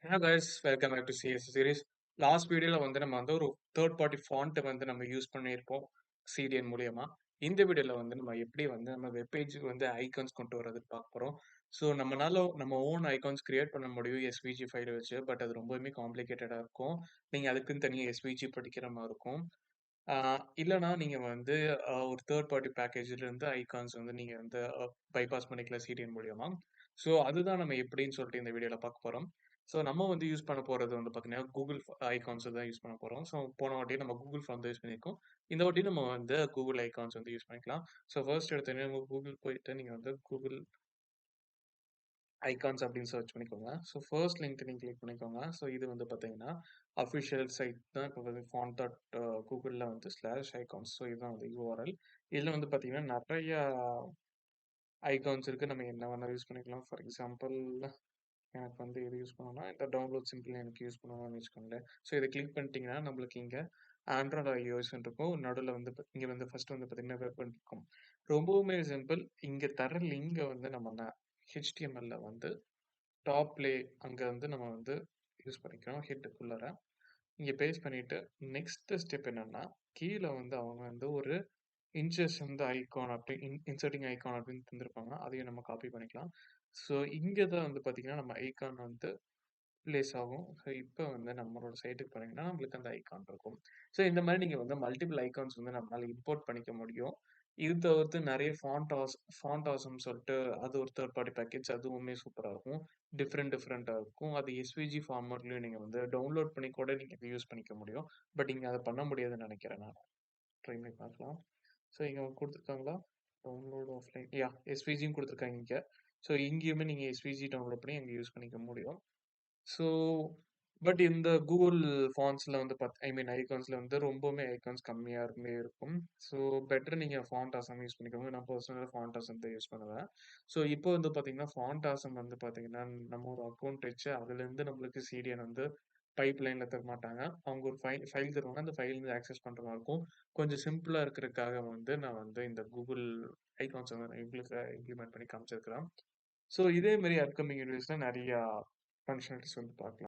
Hello guys, welcome back to CSS series. Last வீடியோல வந்து நம்ம வந்து ஒரு தேர்ட் பார்ட்டி ஃபாண்ட் வந்து நம்ம யூஸ் பண்ணியிருப்போம் சிடிஎன் மூலியமா. இந்த வீடியோல வந்து நம்ம எப்படி வந்து நம்ம வெப் பேஜுக்கு வந்து ஐகான்ஸ் கொண்டு வரது பார்க்க போறோம். ஸோ நம்மனால நம்ம ஓன் ஐகான்ஸ் கிரியேட் பண்ண முடியும் எஸ்விஜி ஃபைல் வச்சு. பட் அது ரொம்பவுமே காம்ப்ளிகேட்டடா இருக்கும். நீங்க அதுக்குன்னு தனியா எஸ்விஜி படிக்கிற மாதிரி இருக்கும். இல்லன்னா நீங்க வந்து ஒரு தேர்ட் பார்ட்டி பேக்கேஜ்ல இருந்து ஐகான்ஸ் வந்து நீங்க வந்து பைபாஸ் பண்ணிக்கலாம் சிடிஎன் மூலியமா. ஸோ அதுதான் நம்ம எப்படின்னு சொல்லிட்டு இந்த வீடியோல பார்க்க போறோம். ஸோ நம்ம வந்து யூஸ் பண்ண போறது வந்து பார்த்தீங்கன்னா கூகுள் ஐகான்ஸ் தான் யூஸ் பண்ண போறோம். ஸோ போன வாட்டி நம்ம கூகுள் ஃபார்ம் தான் யூஸ் பண்ணியிருக்கோம். இந்த வாட்டி நம்ம வந்து கூகுள் ஐகான்ஸ் வந்து யூஸ் பண்ணிக்கலாம். ஸோ ஃபர்ஸ்ட் எடுத்தோடனே உங்க கூகுள் போயிட்டு நீங்க வந்து கூகுள் ஐகான்ஸ் அப்படின்னு சர்ச் பண்ணிக்கோங்க. ஸோ ஃபர்ஸ்ட் லிங்க் நீங்க கிளிக் பண்ணிக்கோங்க. ஸோ இது வந்து பார்த்தீங்கன்னா அஃபிஷியல் சைட் தான். இப்போ வந்து ஃபாண்ட் டாட் கூகுளில் வந்து ஸ்லாஷ் ஐகான்ஸ். ஸோ இதுதான் வந்து யூஆர்எல். இதில் வந்து பார்த்தீங்கன்னா நிறைய ஐகான்ஸ் இருக்குது. நம்ம என்ன வேணால் யூஸ் பண்ணிக்கலாம். ஃபார் எக்ஸாம்பிள் எனக்கு வந்து இது யூஸ் பண்ணணும்னா இந்த டவுன்லோட் சிம்பிள் எனக்கு யூஸ் பண்ணணும்னு வச்சுக்கோங்களேன். ஸோ இதை கிளிக் பண்ணிட்டீங்கன்னா நம்மளுக்கு இங்கே ஆண்ட்ராய்டு ஐஓஎஸ் இருக்கும். நடுவில் வந்து இங்கே வந்து ஃபர்ஸ்ட் வந்து பார்த்தீங்கன்னா வெப் இருக்கும். ரொம்பவுமே சிம்பிள். இங்கே தர லிங்கை வந்து நம்ம ஹெச்டிஎம்எல்ல வந்து டாப்லே அங்கே வந்து நம்ம வந்து யூஸ் பண்ணிக்கிறோம் ஹெட்டுக்குள்ளார. இங்கே பேஸ்ட் பண்ணிவிட்டு நெக்ஸ்ட் ஸ்டெப் என்னென்னா கீழே வந்து அவங்க வந்து ஒரு இன்சர்ஸ் வந்து ஐகான் அப்படி இன்சர்ட்டிங் ஐகான் அப்படின்னு தந்திருப்பாங்க. அதையும் நம்ம காப்பி பண்ணிக்கலாம். ஸோ இங்கே தான் வந்து பார்த்தீங்கன்னா நம்ம ஐகான் வந்து பிளேஸ் ஆகும். ஸோ இப்போ வந்து நம்மளோட சைட்டுக்கு போனீங்கன்னா நம்மளுக்கு அந்த ஐகான் இருக்கும். ஸோ இந்த மாதிரி நீங்கள் வந்து மல்டிபிள் ஐகான்ஸ் வந்து நம்மளால இம்போர்ட் பண்ணிக்க முடியும். இது தவிர்த்து நிறைய ஃபாண்ட் ஆசம் சொல்லிட்டு அது ஒரு தேர்ட் பார்ட்டி பேக்கேஜ், அதுவுமே சூப்பராக இருக்கும். டிஃப்ரெண்ட்டாக இருக்கும். அது எஸ்விஜி ஃபார்மட்லையும் நீங்கள் வந்து டவுன்லோட் பண்ணி கூட நீங்கள் இதை யூஸ் பண்ணிக்க முடியும். பட் இங்கே அதை பண்ண முடியாதுன்னு நினைக்கிறேன். நான் ட்ரை பண்ணி பார்க்கலாம். ஸோ இங்கே கொடுத்துருக்காங்களா டவுன்லோட் ஆஃப்லைன், எஸ்விஜியும் கொடுத்துருக்காங்க இங்கே. ஸோ இங்கேயுமே நீங்கள் எஸ்விஜி டவுன்லோட் பண்ணி அங்கே யூஸ் பண்ணிக்க முடியும். ஸோ பட் இந்த கூகுள் ஃபாண்ட்ஸில் வந்து ஐ மீன் ஐகான்ஸில் வந்து ரொம்பவுமே ஐகான்ஸ் கம்மியாகவே இருக்கும். ஸோ பெட்டர் நீங்கள் ஃபாண்ட் ஆசம் யூஸ் பண்ணிக்கோங்க. நான் பர்சனலாக ஃபாண்ட் ஆசம் தான் யூஸ் பண்ணுவேன். ஸோ இப்போ வந்து பார்த்தீங்கன்னா ஃபாண்ட் ஆசம் வந்து பார்த்தீங்கன்னா நம்ம ஒரு அக்கௌண்ட் வச்சு அதுலேருந்து நம்மளுக்கு சிடிஎன் வந்து பைப் லைனில் தர மாட்டாங்க. அவங்க ஒரு ஃபைல் தருவாங்க. அந்த ஃபைல் வந்து ஆக்சஸ் பண்ணுற மாதிரி இருக்கும். கொஞ்சம் சிம்பிளாக இருக்கிறதுக்காக வந்து நான் வந்து இந்த கூகுள் ஐகான்ஸ் வந்து நான் இம்ப்ளிமெண்ட் பண்ணி காமிச்சிருக்கிறேன். ஸோ இதே மாதிரி அப்கமிங் வீடியோஸில் நிறையா ஃபங்க்ஷனாலிட்டிஸ் வந்து பார்க்கலாம்.